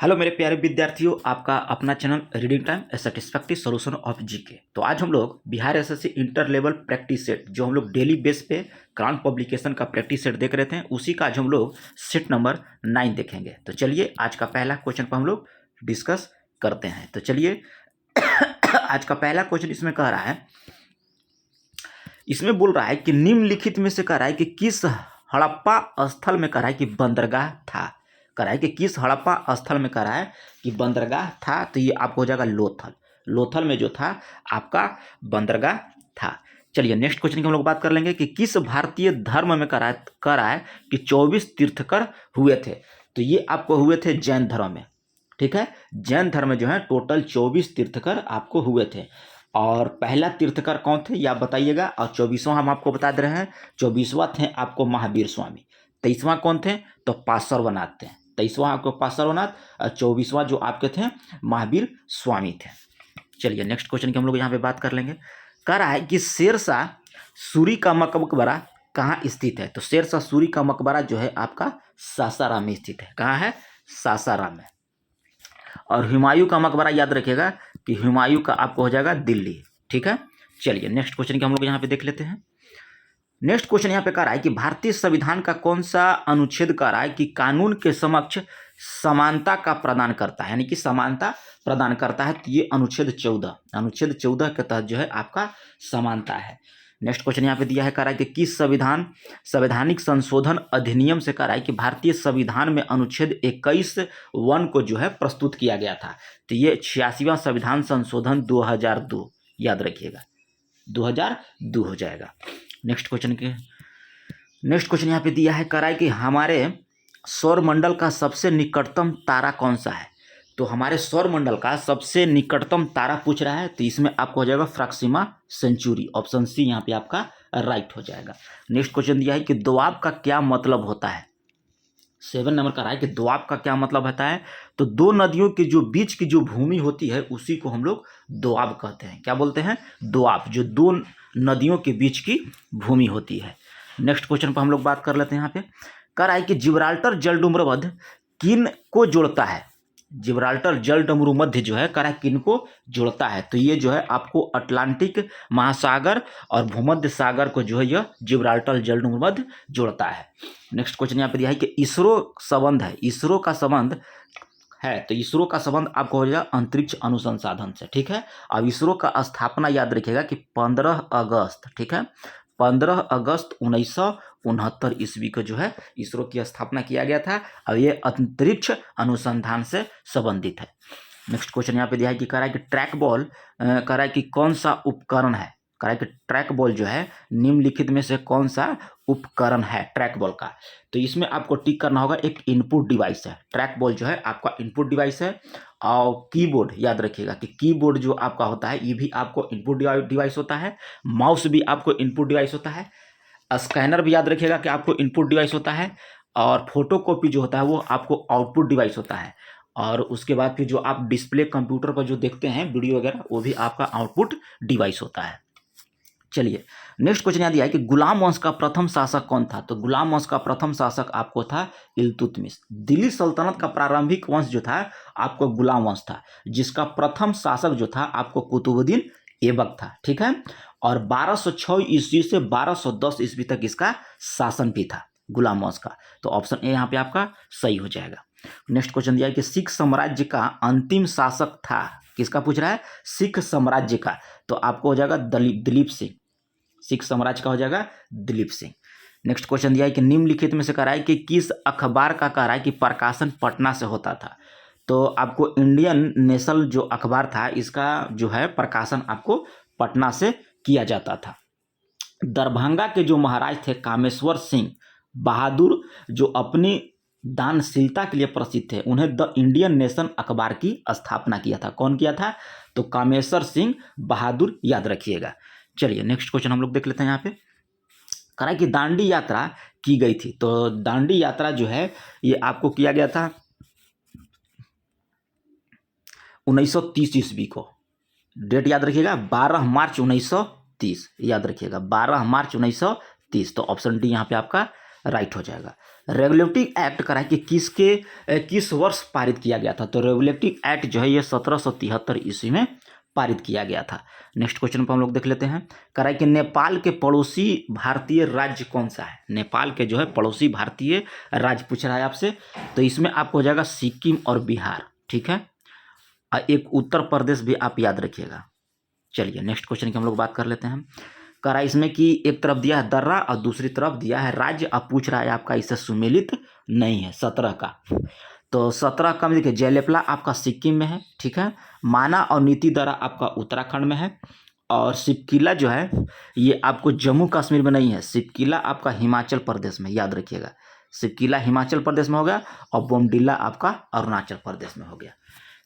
Hello मेरे प्यारे विद्यार्थियों, आपका अपना channel reading time A satisfactory solution of GK. तो आज हम लोग Bihar SSC inter level practice set जो हम लोग डेली बेस पे क्राउन पब्लिकेशन का प्रैक्टिस सेट देख रहे थे, उसी का आज हम लोग सेट नंबर 9 देखेंगे। तो चलिए आज का पहला क्वेश्चन पर हम लोग डिस्कस करते हैं। तो चलिए आज का पहला क्वेश्चन इसमें कह रहा है, इसमें बोल रहा है कि निम्नलिखित में से कह रहा है कि किस हड़प्पा स्थल में कह रहा है कि बंदरगाह था। कह रहा है कि किस हड़प्पा स्थल में कह रहा है कि बंदरगाह था। तो ये आपको हो जाएगा लोथल। लोथल में जो था आपका बंदरगाह था। चलिए नेक्स्ट क्वेश्चन की हम लोग बात कर लेंगे कि किस भारतीय धर्म में कह रहा है कि 24 तीर्थकर हुए थे। तो ये आपको हुए थे जैन धर्म में। ठीक है, जैन धर्म में जो है टोटल 24 तीर्थकर आपको हुए थे। और पहला तीर्थकर कौन थे ये आप बताइएगा। और 24वां हम आपको बता दे रहे हैं, 24वां थे आपको महावीर स्वामी। 23वां कौन थे तो पार्श्वनाथ थे। 23वां आपको पार्श्वनाथ और 24वां जो आपके थे महावीर स्वामी थे। चलिए नेक्स्ट क्वेश्चन की हम लोग यहाँ पे बात कर लेंगे। कह रहा है कि शेरशाह सूरी का मकबरा कहाँ स्थित है। तो शेरशाह सूरी का मकबरा जो है आपका सासाराम में स्थित है। कहाँ है? सासाराम में। और हुमायूं का मकबरा याद रखिएगा कि हुमायूं का आपको हो जाएगा दिल्ली। ठीक है, चलिए नेक्स्ट क्वेश्चन की हम लोग यहाँ पे देख लेते हैं। नेक्स्ट क्वेश्चन यहाँ पे कह रहा है कि भारतीय संविधान का कौन सा अनुच्छेद कह रहा है कि कानून के समक्ष समानता का प्रदान करता है, यानी कि समानता प्रदान करता है। तो ये अनुच्छेद 14 के तहत जो है आपका समानता है। नेक्स्ट क्वेश्चन यहाँ पे दिया है, कह रहा है कि किस संवैधानिक संशोधन अधिनियम से कह रहा है कि भारतीय संविधान में अनुच्छेद 21(1) को जो है प्रस्तुत किया गया था। तो ये 86वां संविधान संशोधन 2002 याद रखिएगा, 2002 हो जाएगा। नेक्स्ट क्वेश्चन यहाँ पे दिया है, कह रहा है कि हमारे सौरमंडल का सबसे निकटतम तारा कौन सा है। तो हमारे सौरमंडल का सबसे निकटतम तारा पूछ रहा है। तो इसमें आपको हो जाएगा प्रॉक्सिमा सेंचुरी, ऑप्शन सी यहाँ पे आपका राइट हो जाएगा। नेक्स्ट क्वेश्चन दिया है कि दोआब का क्या मतलब होता है। 7 नंबर का रहा है कि दोआब का क्या मतलब होता है। तो दो नदियों के जो बीच की जो भूमि होती है उसी को हम लोग दोआब कहते हैं। क्या बोलते हैं? दोआब, जो दो नदियों के बीच की भूमि होती है। नेक्स्ट क्वेश्चन पर हम लोग बात कर लेते हैं। यहाँ पे कह रहा है कि जिब्राल्टर जलडुमर मध्य किन को जोड़ता है। जिब्राल्टर जलडमरू मध्य जो है कह रहा है किन को जोड़ता है। तो ये जो है आपको अटलांटिक महासागर और भूमध्य सागर को जो है यह जिब्राल्टर जलडमरू मध्य जोड़ता है। नेक्स्ट क्वेश्चन यहाँ पे दिया है कि इसरो संबंध है, इसरो का संबंध है। तो इसरो का संबंध आपको हो जाएगा अंतरिक्ष अनुसंधान से। ठीक है, अब इसरो का स्थापना याद रखिएगा कि 15 अगस्त, ठीक है, 15 अगस्त 1969 ईस्वी को जो है इसरो की स्थापना किया गया था। अब ये अंतरिक्ष अनुसंधान से संबंधित है। नेक्स्ट क्वेश्चन यहाँ पे दिया है कि कह रहा है कि ट्रैक बॉल कह रहा है कि कौन सा उपकरण है। कह रहा है कि ट्रैक बॉल जो है निम्नलिखित में से कौन सा उपकरण है ट्रैक बॉल का। तो इसमें आपको टिक करना होगा, एक इनपुट डिवाइस है। ट्रैक बॉल जो है आपका इनपुट डिवाइस है। और कीबोर्ड याद रखिएगा कि कीबोर्ड जो आपका होता है ये भी आपको इनपुट डिवाइस होता है। माउस भी आपको इनपुट डिवाइस होता है। स्कैनर भी याद रखिएगा कि आपको इनपुट डिवाइस होता है। और फोटोकॉपी जो होता है वो आपको आउटपुट डिवाइस होता है। और उसके बाद फिर जो आप डिस्प्ले कंप्यूटर पर जो देखते हैं वीडियो वगैरह वो भी आपका आउटपुट डिवाइस होता है। चलिए नेक्स्ट क्वेश्चन यहाँ दिया है कि गुलाम वंश का प्रथम शासक कौन था। तो गुलाम वंश का प्रथम शासक आपको था इल्तुतमिश। दिल्ली सल्तनत का प्रारंभिक वंश जो था आपको गुलाम वंश था, जिसका प्रथम शासक जो था आपको कुतुबुद्दीन ऐबक था। ठीक है, और 1206 ईस्वी से 1210 ईस्वी तक इसका शासन भी था गुलाम वंश का। तो ऑप्शन ए यहाँ पे आपका सही हो जाएगा। नेक्स्ट क्वेश्चन दिया है कि सिख साम्राज्य का अंतिम शासक था। किसका पूछ रहा है? सिख साम्राज्य का। तो आपको हो जाएगा दिलीप सिंह। सिख साम्राज्य का हो जाएगा दिलीप सिंह। नेक्स्ट क्वेश्चन दिया है कि निम्नलिखित में से कह रहा है कि किस अखबार का कह रहा है कि प्रकाशन पटना से होता था। तो आपको इंडियन नेशनल जो अखबार था इसका जो है प्रकाशन आपको पटना से किया जाता था। दरभंगा के जो महाराज थे कामेश्वर सिंह बहादुर, जो अपनी दानशीलता के लिए प्रसिद्ध थे, उन्हें द इंडियन नेशन अखबार की स्थापना किया था। कौन किया था? तो कामेश्वर सिंह बहादुर याद रखिएगा। चलिए नेक्स्ट क्वेश्चन हम लोग देख लेते हैं। यहाँ पे कह रहा है कि दांडी यात्रा की गई थी। तो दांडी यात्रा जो है ये आपको किया गया था 1930 ईस्वी को। डेट याद रखिएगा 12 मार्च 1930 याद रखिएगा, 12 मार्च 1930। तो ऑप्शन डी यहाँ पे आपका राइट हो जाएगा। रेगुलेटिंग एक्ट करा है कि किस वर्ष पारित किया गया था। तो रेगुलेटिंग एक्ट जो है ये 1773 ईस्वी में पारित किया गया था। नेक्स्ट क्वेश्चन पर हम लोग देख लेते हैं। कह रहा है कि नेपाल के पड़ोसी भारतीय राज्य कौन सा है। नेपाल के जो है पड़ोसी भारतीय राज्य पूछ रहा है आपसे। तो इसमें आपको हो जाएगा सिक्किम और बिहार, ठीक है। और एक उत्तर प्रदेश भी आप याद रखिएगा। चलिए नेक्स्ट क्वेश्चन की हम लोग बात कर लेते हैं। कह रहा है इसमें कि एक तरफ दिया है दर्रा और दूसरी तरफ दिया है राज्य। अब पूछ रहा है आपका इससे सुमेलित नहीं है 17 का। तो 17 का में देखिए जयलेपला आपका सिक्किम में है, ठीक है। माना और नीति दर्रा आपका उत्तराखंड में है। और सिपकिला जो है ये आपको जम्मू कश्मीर में नहीं है, सिपकिला आपका हिमाचल प्रदेश में, याद रखिएगा। सिपकिला हिमाचल प्रदेश में हो गया और बोमडिला आपका अरुणाचल प्रदेश में हो गया।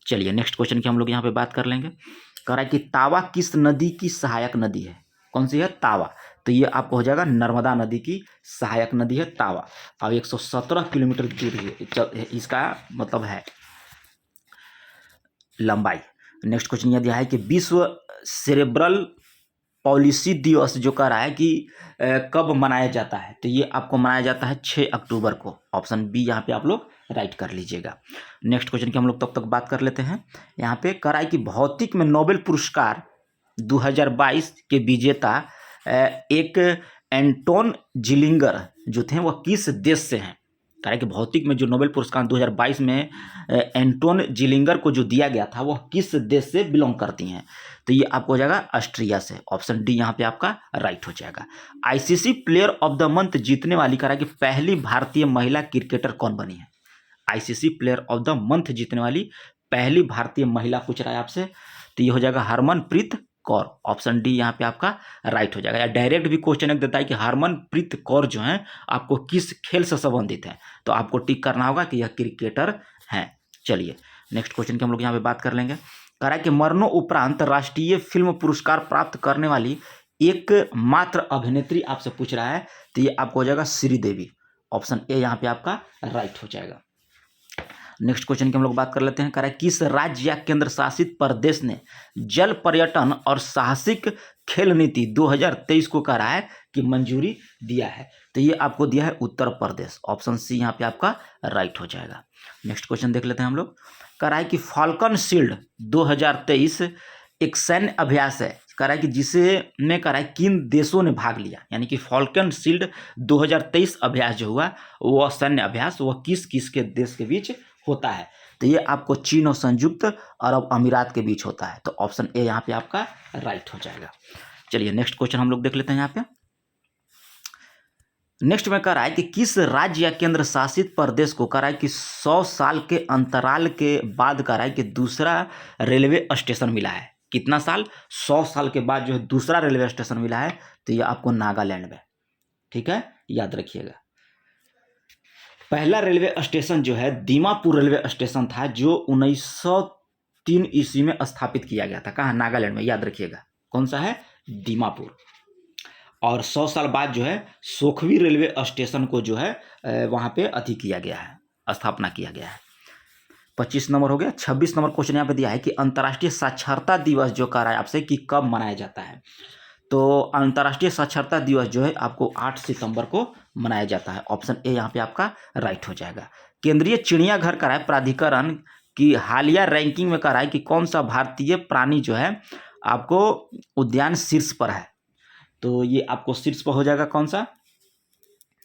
चलिए नेक्स्ट क्वेश्चन की हम लोग यहाँ पे बात कर लेंगे। कह रहा है कि तावा किस नदी की सहायक नदी है। कौन सी है? तावा। तो ये आपको हो जाएगा नर्मदा नदी की सहायक नदी है तावा। और 117 किलोमीटर दूर इसका मतलब है लंबाई। नेक्स्ट क्वेश्चन यह दिया है कि विश्व सेरेब्रल पॉलिसी दिवस जो कह रहा है कि कब मनाया जाता है। तो ये आपको मनाया जाता है 6 अक्टूबर को। ऑप्शन बी यहाँ पे आप लोग राइट कर लीजिएगा। नेक्स्ट क्वेश्चन की हम लोग तब तक बात कर लेते हैं। यहाँ पे कह रहा है कि भौतिक में नोबेल पुरस्कार 2022 के विजेता एक एंटोन जिलिंगर जो थे वह किस देश से हैं। कह रहा है कि भौतिक में जो नोबेल पुरस्कार 2022 में एंटोन जिलिंगर को जो दिया गया था वह किस देश से बिलोंग करती हैं। तो ये आपको हो जाएगा ऑस्ट्रिया से। ऑप्शन डी यहाँ पे आपका राइट हो जाएगा। ICC player of the month जीतने वाली कह रहा है कि पहली भारतीय महिला क्रिकेटर कौन बनी है। ICC player of the month जीतने वाली पहली भारतीय महिला पूछ रहा है आपसे। तो ये हो जाएगा हरमनप्रीत कौर। ऑप्शन डी यहाँ पे आपका राइट हो जाएगा। या डायरेक्ट भी क्वेश्चन एक देता है कि हरमनप्रीत कौर जो है आपको किस खेल से संबंधित है, तो आपको टिक करना होगा कि यह क्रिकेटर हैं। चलिए नेक्स्ट क्वेश्चन की हम लोग यहाँ पे बात कर लेंगे। कह रहा है कि मरणों उपरांत राष्ट्रीय फिल्म पुरस्कार प्राप्त करने वाली एक मात्र अभिनेत्री आपसे पूछ रहा है। तो ये आपको हो जाएगा श्रीदेवी। ऑप्शन ए यहाँ पे आपका राइट हो जाएगा। नेक्स्ट क्वेश्चन की हम लोग बात कर लेते हैं। कह रहा है किस राज्य या केंद्र शासित प्रदेश ने जल पर्यटन और साहसिक खेल नीति 2023 को कह रहा है कि मंजूरी दिया है। तो ये आपको दिया है उत्तर प्रदेश। ऑप्शन सी यहाँ पे आपका राइट हो जाएगा। नेक्स्ट क्वेश्चन देख लेते हैं हम लोग। कह रहा है कि फाल्कन शील्ड 2023 एक सैन्य अभ्यास है। कह रहा है कि जिसे में कह रहा है किन देशों ने भाग लिया, यानी कि फाल्कन शील्ड 2023 अभ्यास जो हुआ वह सैन्य अभ्यास वह किस किस के देश के बीच होता है। तो ये आपको चीन और संयुक्त अरब अमीरात के बीच होता है। तो ऑप्शन ए यहाँ पे आपका राइट हो जाएगा। चलिए नेक्स्ट क्वेश्चन हम लोग देख लेते हैं यहाँ पे। नेक्स्ट में कह रहा है कि किस राज्य या केंद्र शासित प्रदेश को कह रहा है कि 100 साल के अंतराल के बाद कह रहा है कि दूसरा रेलवे स्टेशन मिला है। कितना साल? 100 साल के बाद जो है दूसरा रेलवे स्टेशन मिला है। तो ये आपको नागालैंड में, ठीक है, याद रखिएगा। पहला रेलवे स्टेशन जो है दीमापुर रेलवे स्टेशन था जो 1903 ईस्वी में स्थापित किया गया था। कहाँ? नागालैंड में, याद रखिएगा। कौन सा है? दीमापुर। और 100 साल बाद जो है सोखवी रेलवे स्टेशन को जो है वहाँ पे अति किया गया है, स्थापना किया गया है। 25 नंबर हो गया। 26 नंबर क्वेश्चन यहाँ पे दिया है कि अंतर्राष्ट्रीय साक्षरता दिवस जो कह रहा है आपसे कि कब मनाया जाता है। तो अंतर्राष्ट्रीय साक्षरता दिवस जो है आपको 8 सितंबर को मनाया जाता है। ऑप्शन ए यहाँ पे आपका राइट हो जाएगा। केंद्रीय चिड़ियाघर कह रहा है प्राधिकरण की हालिया रैंकिंग में कह रहा है कि कौन सा भारतीय प्राणी जो है आपको उद्यान शीर्ष पर है। तो ये आपको शीर्ष पर हो जाएगा कौन सा?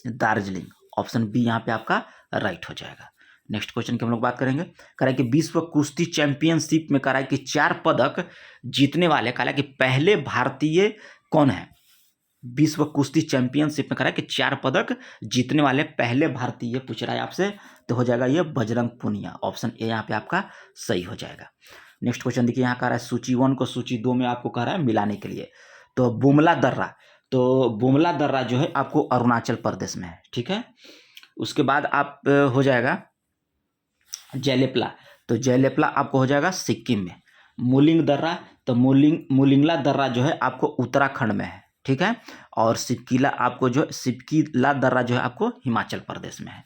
दार्जिलिंग। ऑप्शन बी यहाँ पे आपका राइट हो जाएगा। नेक्स्ट क्वेश्चन की हम लोग बात करेंगे। कह रहा है कि विश्व कुश्ती चैंपियनशिप में कह रहा है कि 4 पदक जीतने वाले कह रहा है कि पहले भारतीय कौन है। विश्व कुश्ती चैंपियनशिप में कह रहा है कि 4 पदक जीतने वाले पहले भारतीय पूछ रहा है आपसे। तो हो जाएगा ये बजरंग पुनिया। ऑप्शन ए यहाँ पे आपका सही हो जाएगा। नेक्स्ट क्वेश्चन देखिए, यहाँ कह रहा है सूची 1 को सूची 2 में आपको कह रहा है मिलाने के लिए। तो बुमला दर्रा, तो बुमला दर्रा जो है आपको अरुणाचल प्रदेश में है, ठीक है। उसके बाद आप हो जाएगा जयलेपला, तो जयलेपला आपको हो जाएगा सिक्किम में। मुलिंग दर्रा, तो मुलिंगला दर्रा जो है आपको उत्तराखंड में है, ठीक है। और सिपकिला आपको जो सिपकिला दर्रा जो है आपको हिमाचल प्रदेश में है।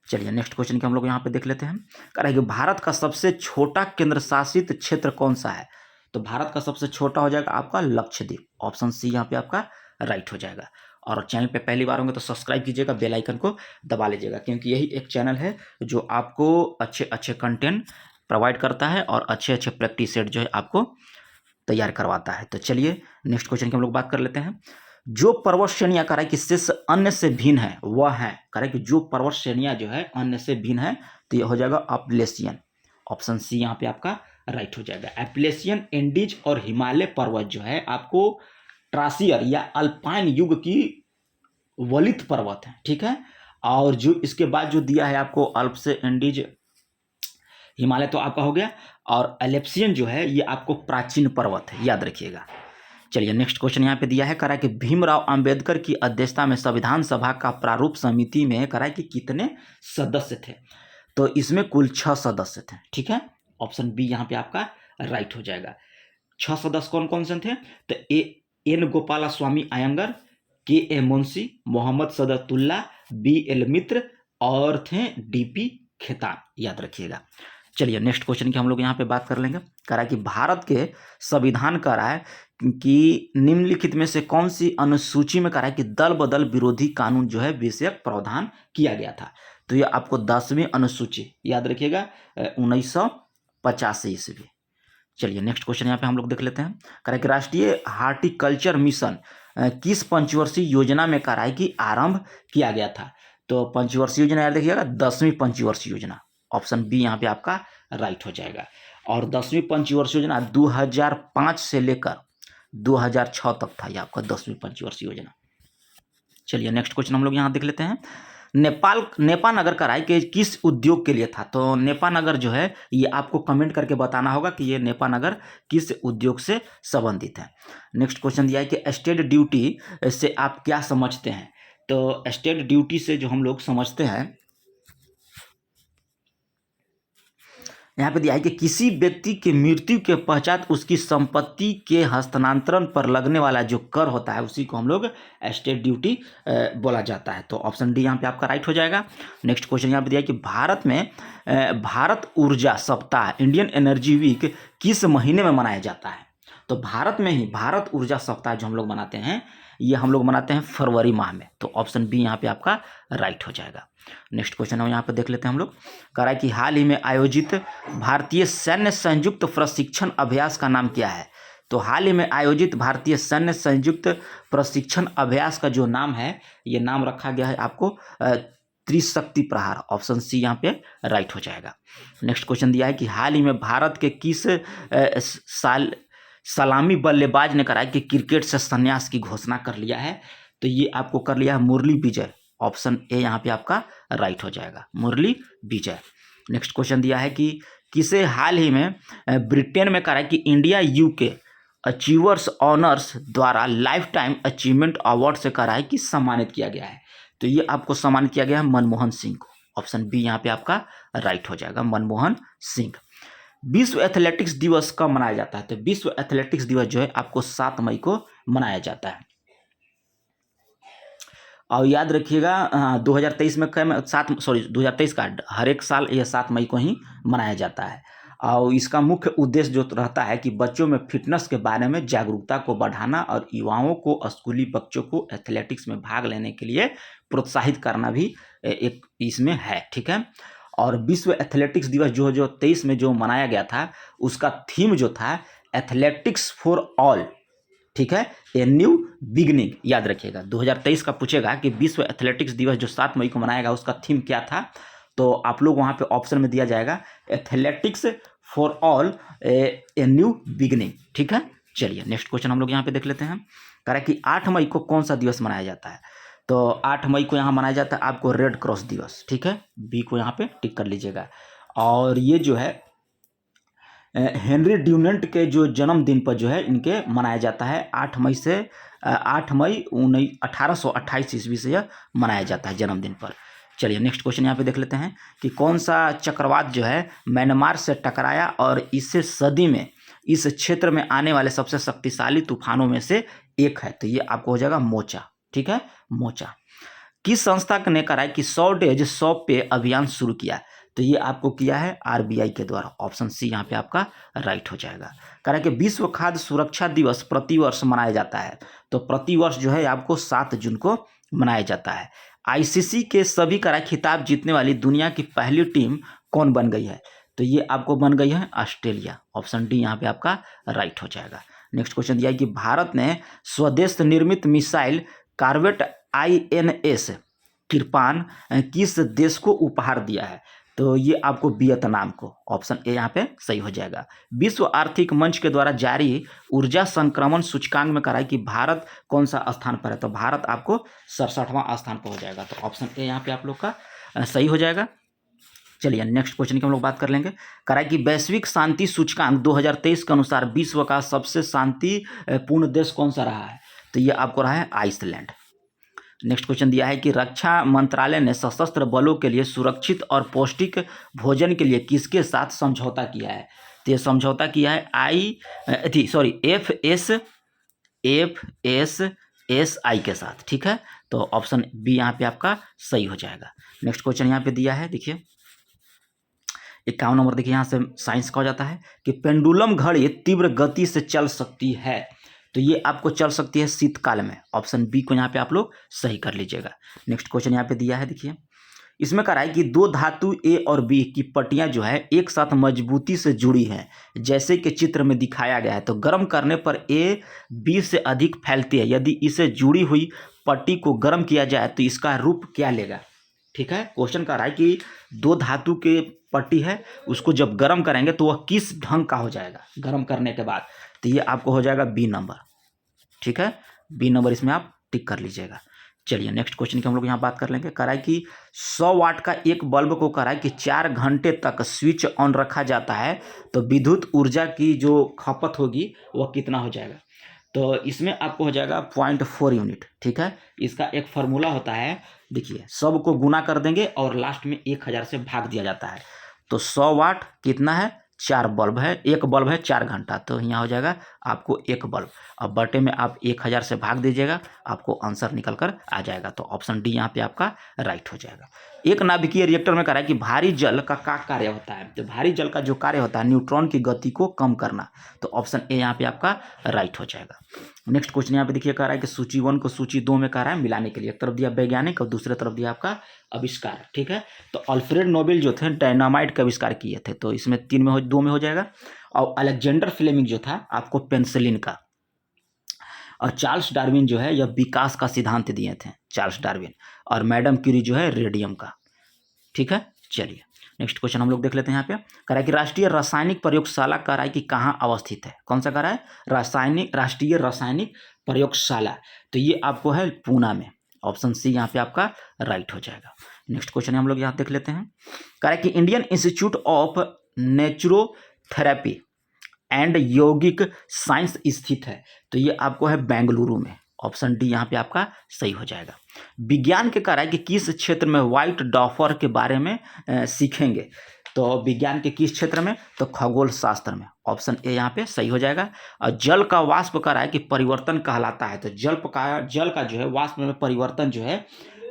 चलिए नेक्स्ट क्वेश्चन के हम लोग यहाँ पे देख लेते हैं। कह रहा है कि भारत का सबसे छोटा केंद्र शासित क्षेत्र कौन सा है। तो भारत का सबसे छोटा हो जाएगा आपका लक्षद्वीप। ऑप्शन सी यहाँ पे आपका राइट हो जाएगा। और चैनल पे पहली बार होंगे तो सब्सक्राइब कीजिएगा, बेल आइकन को दबा लीजिएगा, क्योंकि यही एक चैनल है जो आपको अच्छे अच्छे कंटेंट प्रोवाइड करता है और अच्छे अच्छे प्रैक्टिस सेट जो है आपको तैयार करवाता है। तो चलिए नेक्स्ट क्वेश्चन की हम लोग बात कर लेते हैं। जो पर्वत श्रेणियां कह रहा है कि शेष अन्य से भिन्न है वह है, कह रहा है कि जो पर्वत श्रेणियां जो है अन्य से भिन्न है, तो यह हो जाएगा अपलेशियन। ऑप्शन सी यहाँ पे आपका राइट हो जाएगा। एप्लेशियन, एंडीज और हिमालय पर्वत जो है आपको ट्रासियर या अल्पाइन युग की वलित पर्वत है, ठीक है। और जो इसके बाद जो दिया है आपको अल्प से एंडीज, हिमालय तो आपका हो गया, और एलेप्सियन जो है ये आपको प्राचीन पर्वत है, याद रखिएगा। चलिए नेक्स्ट क्वेश्चन यहाँ पे दिया है, करा कि भीमराव अंबेडकर की अध्यक्षता में संविधान सभा का प्रारूप समिति में करा कि कितने सदस्य थे, तो इसमें कुल 6 सदस्य थे, ठीक है। ऑप्शन बी यहाँ पे आपका राइट हो जाएगा। 6 सदस्य कौन कौन से थे, तो एन गोपाला स्वामी अयंगर, के ए मुंशी, मोहम्मद सदतुल्ला, बी एल मित्र और थे डीपी खेतान, याद रखिएगा। चलिए नेक्स्ट क्वेश्चन की हम लोग यहाँ पे बात कर लेंगे। कह रहा है कि भारत के संविधान कह रहा है कि निम्नलिखित में से कौन सी अनुसूची में कह रहा है कि दल बदल विरोधी कानून जो है विषयक प्रावधान किया गया था, तो ये आपको 10वीं अनुसूची, याद रखिएगा, 1985 ईस्वी। चलिए नेक्स्ट क्वेश्चन यहाँ पे हम लोग देख लेते हैं। कह रहा है कि राष्ट्रीय हार्टिकल्चर मिशन किस पंचवर्षीय योजना में कह रहा है कि आरंभ किया गया था, तो पंचवर्षीय योजना याद रखिएगा 10वीं पंचवर्षीय योजना। ऑप्शन बी यहाँ पे आपका राइट हो जाएगा। और 10वीं पंचवर्षीय योजना 2005 से लेकर 2006 तक था, ये आपका 10वीं पंचवर्षीय योजना। चलिए नेक्स्ट क्वेश्चन हम लोग यहाँ देख लेते हैं। नेपा नगर का राय के किस उद्योग के लिए था, तो नेपा नगर जो है ये आपको कमेंट करके बताना होगा कि ये नेपा नगर किस उद्योग से संबंधित है। नेक्स्ट क्वेश्चन दिया है कि स्टेट ड्यूटी से आप क्या समझते हैं, तो स्टेट ड्यूटी से जो हम लोग समझते हैं, यहाँ पे दिया है कि किसी व्यक्ति की मृत्यु के पश्चात उसकी संपत्ति के हस्तांतरण पर लगने वाला जो कर होता है उसी को हम लोग स्टेट ड्यूटी बोला जाता है, तो ऑप्शन डी यहाँ पे आपका राइट हो जाएगा। नेक्स्ट क्वेश्चन यहाँ पे दिया है कि भारत में भारत ऊर्जा सप्ताह, इंडियन एनर्जी वीक किस महीने में मनाया जाता है, तो भारत में ही भारत ऊर्जा सप्ताह जो हम लोग मनाते हैं ये हम लोग मनाते हैं फरवरी माह में, तो ऑप्शन बी यहाँ पे आपका राइट हो जाएगा। नेक्स्ट क्वेश्चन हम यहाँ पे देख लेते हैं हम लोग। कह रहा है कि हाल ही में आयोजित भारतीय सैन्य संयुक्त प्रशिक्षण अभ्यास का नाम क्या है, तो हाल ही में आयोजित भारतीय सैन्य संयुक्त प्रशिक्षण अभ्यास का जो नाम है ये नाम रखा गया है आपको त्रिशक्ति प्रहार। ऑप्शन सी यहाँ पे राइट हो जाएगा। नेक्स्ट क्वेश्चन दिया है कि हाल ही में भारत के किस सलामी बल्लेबाज ने कहा कि क्रिकेट से संन्यास की घोषणा कर लिया है, तो ये आपको कर लिया है मुरली विजय। ऑप्शन ए यहाँ पे आपका राइट हो जाएगा, मुरली विजय। नेक्स्ट क्वेश्चन दिया है कि किसे हाल ही में ब्रिटेन में कहा है कि इंडिया यूके अचीवर्स ऑनर्स द्वारा लाइफ टाइम अचीवमेंट अवार्ड से कहा है कि सम्मानित किया गया है, तो ये आपको सम्मानित किया गया है मनमोहन सिंह को। ऑप्शन बी यहाँ पे आपका राइट हो जाएगा, मनमोहन सिंह। विश्व एथलेटिक्स दिवस कब मनाया जाता है, तो विश्व एथलेटिक्स दिवस जो है आपको 7 मई को मनाया जाता है। और याद रखिएगा 2023 में 2023 का हर एक साल यह 7 मई को ही मनाया जाता है। और इसका मुख्य उद्देश्य जो रहता है कि बच्चों में फिटनेस के बारे में जागरूकता को बढ़ाना और युवाओं को स्कूली बच्चों को एथलेटिक्स में भाग लेने के लिए प्रोत्साहित करना भी एक इसमें है, ठीक है। और विश्व एथलेटिक्स दिवस जो 23 में जो मनाया गया था उसका थीम जो था एथलेटिक्स फॉर ऑल, ठीक है, ए न्यू बिगनिंग, याद रखिएगा। 2023 का पूछेगा कि विश्व एथलेटिक्स दिवस जो 7 मई को मनाएगा उसका थीम क्या था, तो आप लोग वहाँ पे ऑप्शन में दिया जाएगा athletics for all a new beginning, ठीक है। चलिए नेक्स्ट क्वेश्चन हम लोग यहाँ पे देख लेते हैं। कह रहा है कि 8 मई को कौन सा दिवस मनाया जाता है, तो 8 मई को यहाँ मनाया जाता है आपको रेड क्रॉस दिवस, ठीक है, बी को यहाँ पे टिक कर लीजिएगा। और ये जो है हेनरी ड्यूनेंट के जो जन्मदिन पर जो है इनके मनाया जाता है 8 मई से 8 मई 1828 ईस्वी से यह मनाया जाता है जन्मदिन पर। चलिए नेक्स्ट क्वेश्चन यहाँ पे देख लेते हैं कि कौन सा चक्रवात जो है म्यांमार से टकराया और इससे सदी में इस क्षेत्र में आने वाले सबसे शक्तिशाली तूफानों में से एक है, तो ये आपको हो जाएगा मोचा, ठीक है, मोचा। किस संस्था ने कहा है कि 100 डेज 100 पे अभियान शुरू किया, तो ये आपको किया है आरबीआई के द्वारा। ऑप्शन सी यहाँ पे आपका राइट हो जाएगा। कह रहा है कि विश्व खाद्य सुरक्षा दिवस प्रतिवर्ष मनाया जाता है, तो प्रतिवर्ष जो है आपको 7 जून को मनाया जाता है। आईसीसी के सभी करा खिताब जीतने वाली दुनिया की पहली टीम कौन बन गई है, तो ये आपको बन गई है ऑस्ट्रेलिया। ऑप्शन डी यहाँ पे आपका राइट हो जाएगा। नेक्स्ट क्वेश्चन दिया है कि भारत ने स्वदेश निर्मित मिसाइल कॉर्वेट INS किरपान किस देश को उपहार दिया है, तो ये आपको वियतनाम को। ऑप्शन ए यहाँ पे सही हो जाएगा। विश्व आर्थिक मंच के द्वारा जारी ऊर्जा संक्रमण सूचकांक में कराई कि भारत कौन सा स्थान पर है, तो भारत आपको 67वां स्थान पर हो जाएगा। तो ऑप्शन ए यहाँ पे आप लोग का सही हो जाएगा। चलिए नेक्स्ट क्वेश्चन की हम लोग बात कर लेंगे। कराई कि वैश्विक शांति सूचकांक 2023 के अनुसार विश्व का सबसे शांतिपूर्ण देश कौन सा रहा है, तो ये आपको रहा है आइसलैंड। नेक्स्ट क्वेश्चन दिया है कि रक्षा मंत्रालय ने सशस्त्र बलों के लिए सुरक्षित और पौष्टिक भोजन के लिए किसके साथ समझौता किया है, तो ये समझौता किया है FSSAI के साथ। ठीक है, तो ऑप्शन बी यहाँ पे आपका सही हो जाएगा। नेक्स्ट क्वेश्चन यहाँ पे दिया है, देखिए 51 नंबर। देखिए यहाँ से साइंस का हो जाता है कि पेंडुलम घड़ी तीव्र गति से चल सकती है, तो ये आपको चल सकती है शीतकाल में। ऑप्शन बी को यहाँ पे आप लोग सही कर लीजिएगा। नेक्स्ट क्वेश्चन यहाँ पे दिया है, देखिए इसमें करा है कि दो धातु ए और बी की पट्टियां जो है एक साथ मजबूती से जुड़ी हैं, जैसे कि चित्र में दिखाया गया है। तो गर्म करने पर ए बी से अधिक फैलती है। यदि इसे जुड़ी हुई पट्टी को गर्म किया जाए तो इसका रूप क्या लेगा। ठीक है, क्वेश्चन कर रहा है कि दो धातु के पट्टी है, उसको जब गर्म करेंगे तो वह किस ढंग का हो जाएगा गर्म करने के बाद, तो ये आपको हो जाएगा बी नंबर। ठीक है, बी नंबर इसमें आप टिक कर लीजिएगा। चलिए नेक्स्ट क्वेश्चन की हम लोग यहाँ बात कर लेंगे। करा है कि 100 वाट का एक बल्ब को करा है कि 4 घंटे तक स्विच ऑन रखा जाता है, तो विद्युत ऊर्जा की जो खपत होगी वह कितना हो जाएगा, तो इसमें आपको हो जाएगा 0.4 यूनिट। ठीक है, इसका एक फार्मूला होता है, देखिए सब को गुना कर देंगे और लास्ट में 1000 से भाग दिया जाता है। तो 100 वाट कितना है, 4 बल्ब है, एक बल्ब है 4 घंटा, तो यहाँ हो जाएगा आपको एक बल्ब। अब बटे में आप 1000 से भाग दीजिएगा, आपको आंसर निकल कर आ जाएगा। तो ऑप्शन डी यहाँ पे आपका राइट हो जाएगा। एक नाभिकीय रिएक्टर में करा है कि भारी जल का क्या कार्य होता है, तो भारी जल का जो कार्य होता है न्यूट्रॉन की गति को कम करना, तो ऑप्शन ए यहाँ पे आपका राइट हो जाएगा। नेक्स्ट क्वेश्चन यहाँ पे देखिए कह रहा है कि सूची 1 को सूची 2 में कह रहा है मिलाने के लिए, एक तरफ दिया वैज्ञानिक और दूसरे तरफ दिया आपका आविष्कार। ठीक है, तो अल्फ्रेड नोबेल जो थे डायनामाइट का आविष्कार किए थे, तो इसमें 2 में हो जाएगा। और अलेक्जेंडर फ्लेमिंग जो था आपको पेंसिलिन का, और चार्ल्स डार्विन जो है यह विकास का सिद्धांत दिए थे चार्ल्स डार्विन, और मैडम क्यूरी जो है रेडियम का। ठीक है, चलिए नेक्स्ट क्वेश्चन हम लोग देख लेते हैं। यहाँ पे कह रहा है कि राष्ट्रीय रासायनिक प्रयोगशाला कह रहा है कि कहाँ अवस्थित है, कौन सा कह रहा है, राष्ट्रीय रासायनिक प्रयोगशाला, तो ये आपको है पूना में। ऑप्शन सी यहाँ पे आपका राइट हो जाएगा। नेक्स्ट क्वेश्चन हम लोग यहाँ देख लेते हैं। कह रहा है कि Indian institute of naturotherapy and यौगिक साइंस स्थित है, तो ये आपको है बेंगलुरु में। ऑप्शन डी यहाँ पे आपका सही हो जाएगा। विज्ञान के कार्य कि किस क्षेत्र में व्हाइट डॉफर के बारे में सीखेंगे, तो विज्ञान के किस क्षेत्र में, तो खगोल शास्त्र में। ऑप्शन ए यहाँ पे सही हो जाएगा। और जल का वाष्प का है कि परिवर्तन कहलाता है, तो जल का जो है वाष्प में परिवर्तन जो है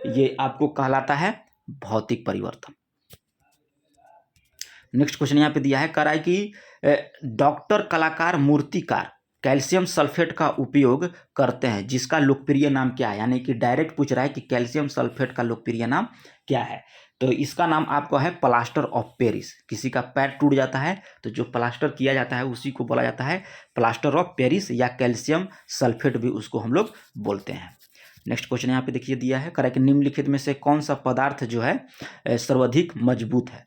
ये आपको कहलाता है भौतिक परिवर्तन। नेक्स्ट क्वेश्चन यहाँ पे दिया है, कह रहा है कि डॉक्टर कलाकार मूर्तिकार कैल्शियम सल्फेट का उपयोग करते हैं, जिसका लोकप्रिय नाम क्या है, यानी कि डायरेक्ट पूछ रहा है कि कैल्शियम सल्फेट का लोकप्रिय नाम क्या है, तो इसका नाम आपको है प्लास्टर ऑफ पेरिस। किसी का पैर टूट जाता है तो जो प्लास्टर किया जाता है उसी को बोला जाता है प्लास्टर ऑफ पेरिस, या कैल्शियम सल्फेट भी उसको हम लोग बोलते हैं। नेक्स्ट क्वेश्चन यहाँ पे देखिए दिया है, कह रहा है कि निम्नलिखित में से कौन सा पदार्थ जो है सर्वाधिक मजबूत है,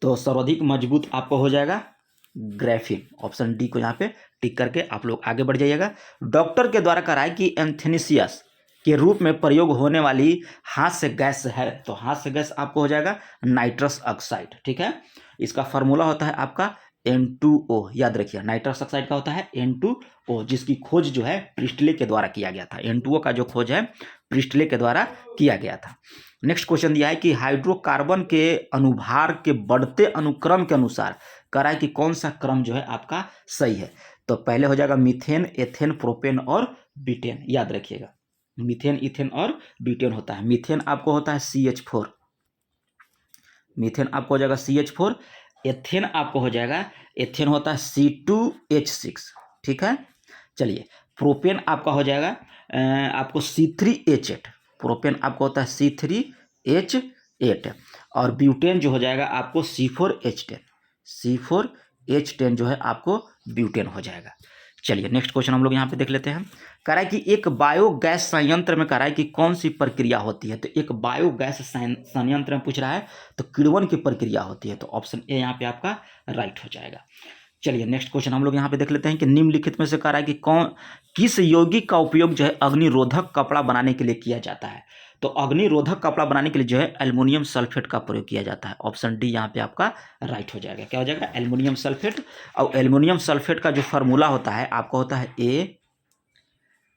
तो सर्वाधिक मजबूत आपको हो जाएगा ग्रेफिन। ऑप्शन डी को यहाँ पे टिक करके आप लोग आगे बढ़ जाइएगा। डॉक्टर के द्वारा कराए कि एंथेनिसियस के रूप में प्रयोग होने वाली हास्य गैस है, तो हास्य गैस आपको हो जाएगा नाइट्रस ऑक्साइड। ठीक है, इसका फार्मूला होता है आपका N2O, याद रखिए नाइट्रस ऑक्साइड का होता है N2O, जिसकी खोज जो है प्रिस्टले के द्वारा किया गया था। N2O का जो खोज है प्रिस्टले के द्वारा किया गया था। नेक्स्ट क्वेश्चन दिया है कि हाइड्रोकार्बन के अनुभार के बढ़ते अनुक्रम के अनुसार कह रहा है कि कौन सा क्रम जो है आपका सही है, तो पहले हो जाएगा मीथेन, एथेन, प्रोपेन और बीटेन। याद रखिएगा मीथेन, इथेन और बीटेन होता है। मीथेन आपको होता है CH4, मीथेन आपको हो जाएगा CH4, एथेन आपको हो जाएगा, एथेन होता है C2H6, ठीक है। चलिए, प्रोपेन आपका हो जाएगा आपको C3H8, प्रोपेन आपको होता है C3H8, और ब्यूटेन जो हो जाएगा आपको C4H10, C4H10 जो है आपको ब्यूटेन हो जाएगा। चलिए नेक्स्ट क्वेश्चन हम लोग यहाँ पे देख लेते हैं। कह रहा है कि एक बायोगैस संयंत्र में कह रहा है कि कौन सी प्रक्रिया होती है। तो एक बायोगैस संयंत्र में पूछ रहा है तो किण्वन की प्रक्रिया होती है, तो ऑप्शन ए यहाँ पे आपका राइट हो जाएगा। चलिए नेक्स्ट क्वेश्चन हम लोग यहाँ पे देख लेते हैं कि निम्नलिखित में से कह रहा है कि किस यौगिक का उपयोग जो है अग्निरोधक कपड़ा बनाने के लिए किया जाता है। तो अग्निरोधक कपड़ा बनाने के लिए जो है एल्युमिनियम सल्फेट का प्रयोग किया जाता है। ऑप्शन डी यहाँ पे आपका राइट हो जाएगा। क्या हो जाएगा? Aluminium sulphate. और एल्युमिनियम सल्फेट का जो फार्मूला होता है आपका होता है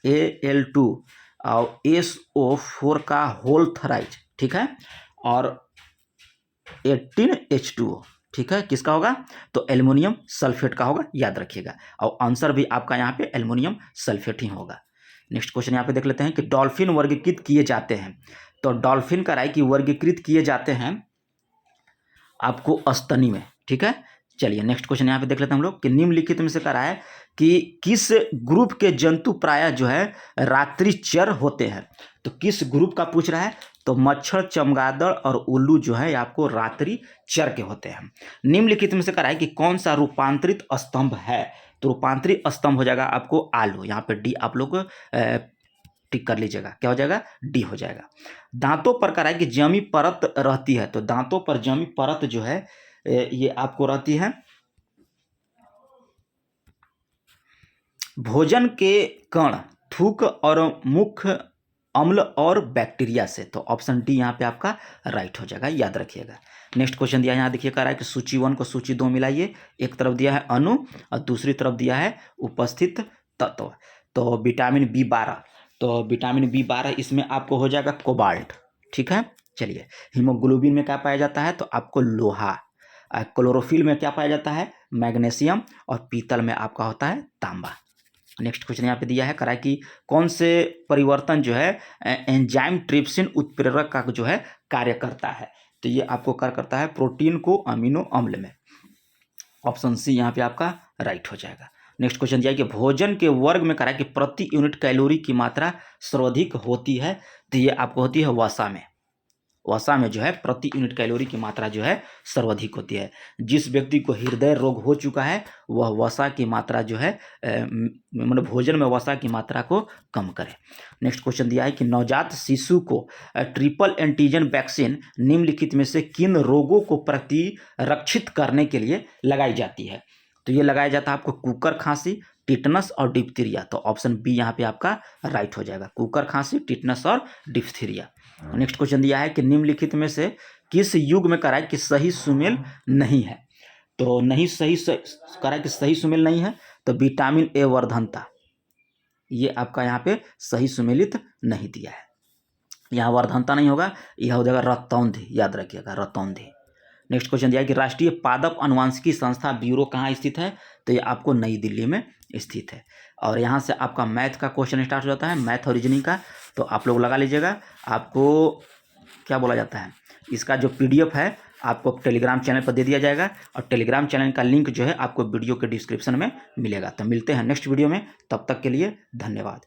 Al2 और SO4 का होल थराइज, ठीक है, और 18H2O, ठीक है। किसका होगा? तो एल्युमिनियम सल्फेट का होगा, याद रखिएगा। और आंसर भी आपका यहाँ पे एल्युमिनियम सल्फेट ही होगा। नेक्स्ट क्वेश्चन यहाँ पे देख लेते हैं कि डॉल्फिन वर्गीकृत किए जाते हैं। तो डॉल्फिन का राय की वर्गीकृत किए जाते हैं आपको स्तनी में, ठीक है। चलिए नेक्स्ट क्वेश्चन यहाँ पे देख लेते हैं हम लोग कि निम्नलिखित में से कह रहा है कि किस ग्रुप के जंतु प्रायः जो है रात्रिचर होते हैं। तो किस ग्रुप का पूछ रहा है? तो मच्छर, चमगादड़ और उल्लू जो है आपको रात्रिचर के होते हैं। निम्नलिखित में से कह रहा है कि कौन सा रूपांतरित स्तंभ है। तो रूपांतरित स्तंभ हो जाएगा आपको आलू। यहाँ पे डी आप लोग टिक कर लीजिएगा। क्या हो जाएगा? डी हो जाएगा। दांतों पर कह रहा है कि जमी परत रहती है। तो दांतों पर जमी परत जो है ये आपको रहती है भोजन के कण, थूक और मुख्य अम्ल और बैक्टीरिया से। तो ऑप्शन डी यहाँ पे आपका राइट हो जाएगा, याद रखिएगा। नेक्स्ट क्वेश्चन दिया यहाँ देखिए, कह रहा है कि सूची 1 को सूची 2 मिलाइए। एक तरफ दिया है अणु और दूसरी तरफ दिया है उपस्थित तत्व। तो विटामिन B12, तो विटामिन B12 इसमें आपको हो जाएगा कोबाल्ट, ठीक है। चलिए, हीमोग्लोबिन में क्या पाया जाता है? तो आपको लोहा। क्लोरोफिल में क्या पाया जाता है? मैग्नीशियम। और पीतल में आपका होता है तांबा। नेक्स्ट क्वेश्चन यहाँ पे दिया है, करा कि कौन से परिवर्तन जो है एंजाइम ट्रिप्सिन उत्प्रेरक का जो है कार्य करता है। तो ये आपको कार्य करता है प्रोटीन को अमीनो अम्ल में। ऑप्शन सी यहाँ पे आपका राइट हो जाएगा। नेक्स्ट क्वेश्चन दिया है कि भोजन के वर्ग में करा कि प्रति यूनिट कैलोरी की मात्रा सर्वाधिक होती है। तो ये आपको होती है वसा में। वसा में जो है प्रति यूनिट कैलोरी की मात्रा जो है सर्वाधिक होती है। जिस व्यक्ति को हृदय रोग हो चुका है वह वसा की मात्रा जो है मतलब भोजन में वसा की मात्रा को कम करे। नेक्स्ट क्वेश्चन दिया है कि नवजात शिशु को ट्रिपल एंटीजन वैक्सीन निम्नलिखित में से किन रोगों को प्रतिरक्षित करने के लिए लगाई जाती है। तो ये लगाया जाता है आपको कुकर खांसी, टिटनस और डिप्थीरिया। तो ऑप्शन बी यहाँ पे आपका राइट हो जाएगा, कुकर खांसी, टिटनस और डिप्थीरिया। नेक्स्ट क्वेश्चन दिया है कि निम्नलिखित में से किस युग में करा है कि सही सुमेल नहीं है। तो नहीं सही करा है कि सही सुमेल नहीं है। तो विटामिन ए वर्धनता, ये आपका यहाँ पे सही सुमेलित नहीं दिया है। यहाँ वर्धनता नहीं होगा, यह हो जाएगा रतौंधी, याद रखिएगा रतौंधी। नेक्स्ट क्वेश्चन दिया है कि राष्ट्रीय पादप अनुवांशिकी संस्था ब्यूरो कहाँ स्थित है। तो ये आपको नई दिल्ली में स्थित है। और यहाँ से आपका मैथ का क्वेश्चन स्टार्ट हो जाता है, मैथ और रीजनिंग का। तो आप लोग लगा लीजिएगा। आपको क्या बोला जाता है, इसका जो PDF है आपको टेलीग्राम चैनल पर दे दिया जाएगा। और टेलीग्राम चैनल का लिंक जो है आपको वीडियो के डिस्क्रिप्शन में मिलेगा। तो मिलते हैं नेक्स्ट वीडियो में, तब तक के लिए धन्यवाद।